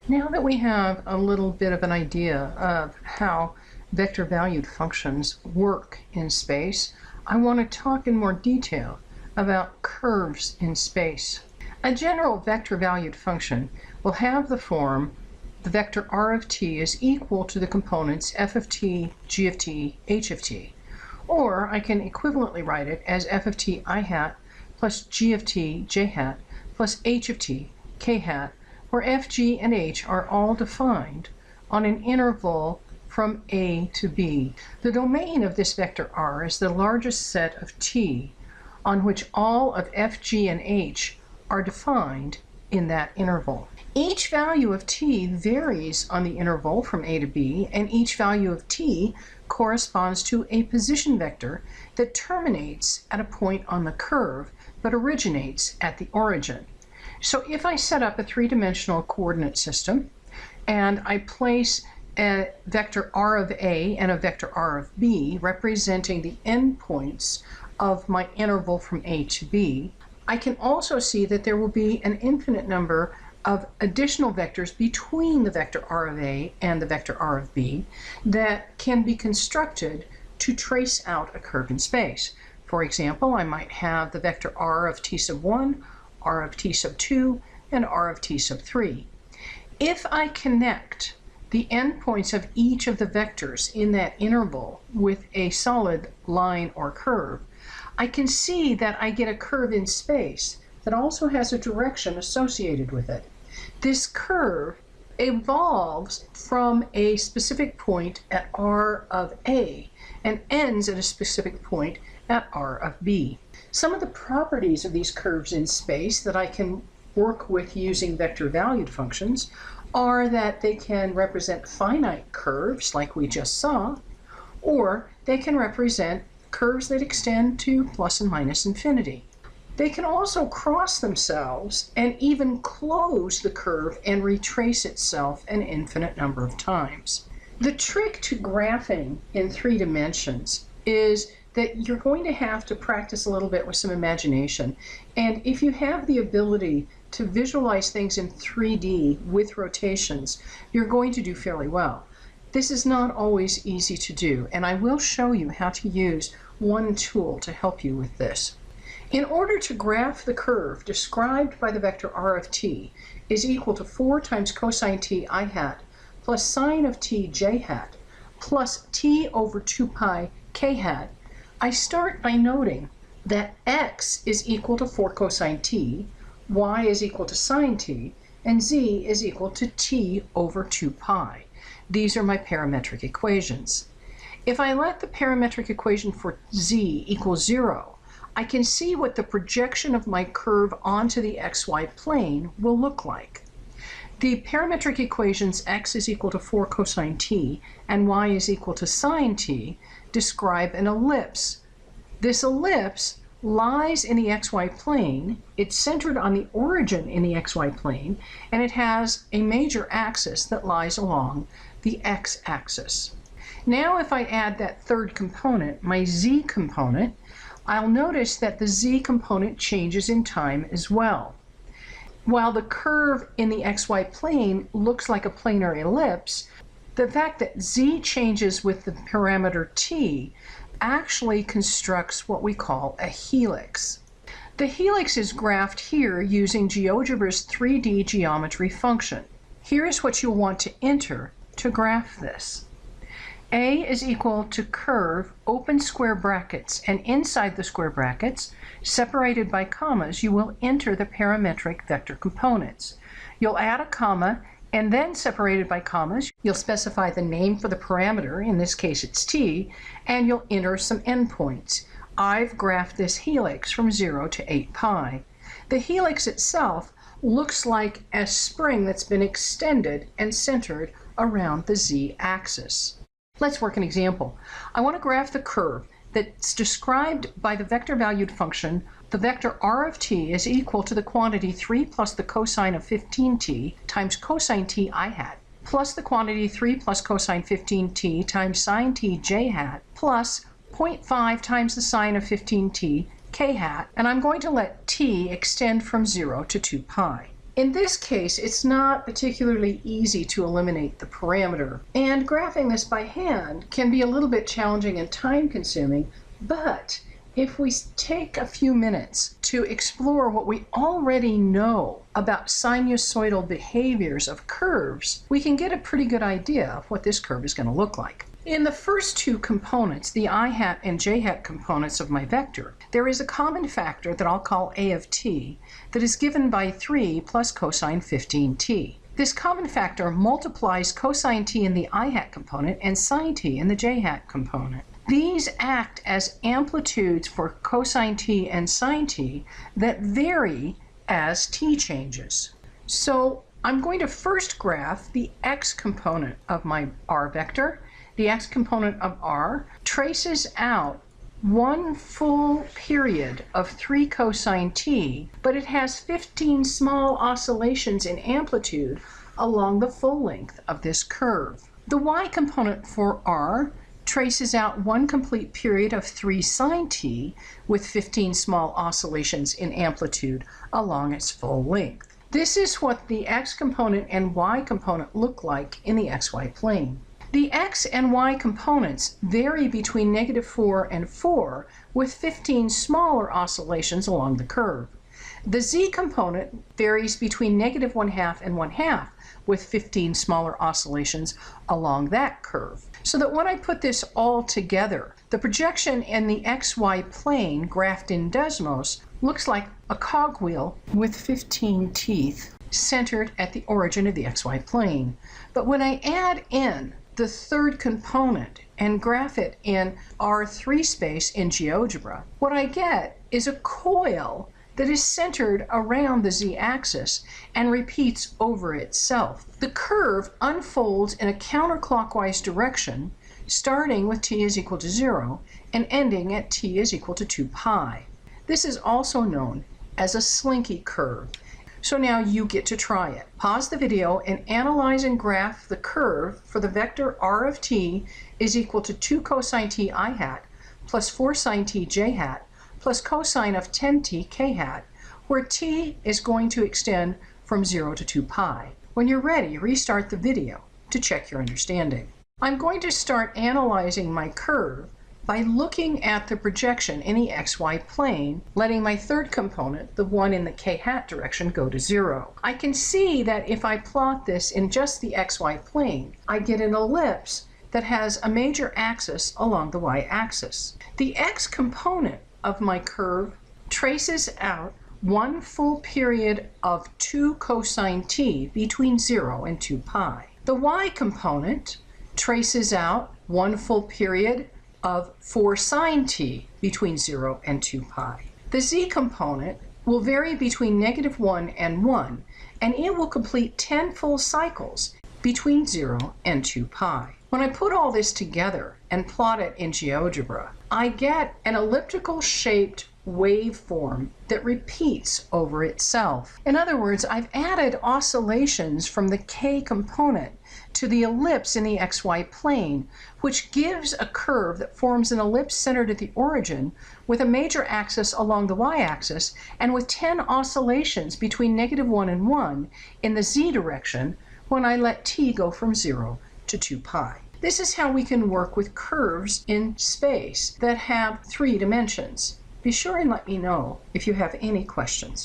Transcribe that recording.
Now that we have a little bit of an idea of how vector-valued functions work in space, I want to talk in more detail about curves in space. A general vector-valued function will have the form the vector r of t is equal to the components f of t, g of t, h of t. Or I can equivalently write it as f of t I hat plus g of t j hat plus h of t k hat, where f, g, and h are all defined on an interval from a to b. The domain of this vector r is the largest set of t on which all of f, g, and h are defined in that interval. Each value of t varies on the interval from a to b, and each value of t corresponds to a position vector that terminates at a point on the curve but originates at the origin. So if I set up a three-dimensional coordinate system and I place a vector r of a and a vector r of b representing the endpoints of my interval from a to b, I can also see that there will be an infinite number of additional vectors between the vector r of a and the vector r of b that can be constructed to trace out a curve in space. For example, I might have the vector r of t sub 1, r of t sub 2, and r of t sub 3. If I connect the endpoints of each of the vectors in that interval with a solid line or curve, I can see that I get a curve in space that also has a direction associated with it. This curve evolves from a specific point at r of a and ends at a specific point at r of b. Some of the properties of these curves in space that I can work with using vector-valued functions are that they can represent finite curves like we just saw, or they can represent curves that extend to plus and minus infinity. They can also cross themselves and even close the curve and retrace itself an infinite number of times. The trick to graphing in 3 dimensions is that you're going to have to practice a little bit with some imagination. And if you have the ability to visualize things in 3D with rotations, you're going to do fairly well. This is not always easy to do, and I will show you how to use one tool to help you with this. In order to graph the curve described by the vector r of t is equal to 4 times cosine t I hat plus sine of t j hat plus t over 2 pi k hat, I start by noting that x is equal to 4 cosine t, y is equal to sine t, and z is equal to t over 2 pi. These are my parametric equations. If I let the parametric equation for z equal 0, I can see what the projection of my curve onto the xy plane will look like. The parametric equations x is equal to 4 cosine t and y is equal to sine t describe an ellipse. This ellipse lies in the xy plane, it's centered on the origin in the xy plane, and it has a major axis that lies along the x-axis. Now if I add that third component, my z component, I'll notice that the z component changes in time as well. While the curve in the xy plane looks like a planar ellipse, the fact that z changes with the parameter t actually constructs what we call a helix. The helix is graphed here using GeoGebra's 3D geometry function. Here is what you'll want to enter to graph this. A is equal to curve, open square brackets, and inside the square brackets, separated by commas, you will enter the parametric vector components. You'll add a comma, and then separated by commas, you'll specify the name for the parameter, in this case it's t, and you'll enter some endpoints. I've graphed this helix from 0 to 8 pi. The helix itself looks like a spring that's been extended and centered around the z-axis. Let's work an example. I want to graph the curve that's described by the vector-valued function. The vector r of t is equal to the quantity 3 plus the cosine of 15t times cosine t I hat plus the quantity 3 plus cosine 15t times sine t j hat plus 0.5 times the sine of 15t k hat, and I'm going to let t extend from 0 to 2 pi. In this case, it's not particularly easy to eliminate the parameter, and graphing this by hand can be a little bit challenging and time-consuming, but if we take a few minutes to explore what we already know about sinusoidal behaviors of curves, we can get a pretty good idea of what this curve is going to look like. In the first two components, the I hat and j hat components of my vector, there is a common factor that I'll call a of t that is given by 3 plus cosine 15t. This common factor multiplies cosine t in the I hat component and sine t in the j hat component. These act as amplitudes for cosine t and sine t that vary as t changes. So I'm going to first graph the x component of my r vector. The x component of r traces out one full period of 3 cosine t, but it has 15 small oscillations in amplitude along the full length of this curve. The y component for r traces out one complete period of 3 sine t with 15 small oscillations in amplitude along its full length. This is what the x component and y component look like in the xy plane. The x and y components vary between -4 and 4 with 15 smaller oscillations along the curve. The z component varies between -1/2 and 1/2 with 15 smaller oscillations along that curve. So that when I put this all together, the projection in the xy plane graphed in Desmos looks like a cogwheel with 15 teeth centered at the origin of the xy plane. But when I add in the third component and graph it in R3 space in GeoGebra, what I get is a coil that is centered around the z-axis and repeats over itself. The curve unfolds in a counterclockwise direction, starting with t is equal to 0 and ending at t is equal to 2 pi. This is also known as a slinky curve. So now you get to try it. Pause the video and analyze and graph the curve for the vector r of t is equal to 2 cosine t I hat plus 4 sine t j hat plus cosine of 10t k hat, where t is going to extend from 0 to 2 pi. When you're ready, restart the video to check your understanding. I'm going to start analyzing my curve by looking at the projection in the xy plane, letting my third component, the one in the k hat direction, go to 0. I can see that if I plot this in just the xy plane, I get an ellipse that has a major axis along the y-axis. The x component of my curve traces out one full period of 2 cosine t between 0 and 2 pi. The y component traces out one full period of 4 sine t between 0 and 2 pi. The z component will vary between -1 and 1, and it will complete 10 full cycles between 0 and 2 pi. When I put all this together and plot it in GeoGebra, I get an elliptical shaped waveform that repeats over itself. In other words, I've added oscillations from the k component to the ellipse in the xy plane, which gives a curve that forms an ellipse centered at the origin with a major axis along the y-axis and with 10 oscillations between -1 and 1 in the z direction when I let t go from 0 to 2 pi. This is how we can work with curves in space that have 3 dimensions. Be sure and let me know if you have any questions.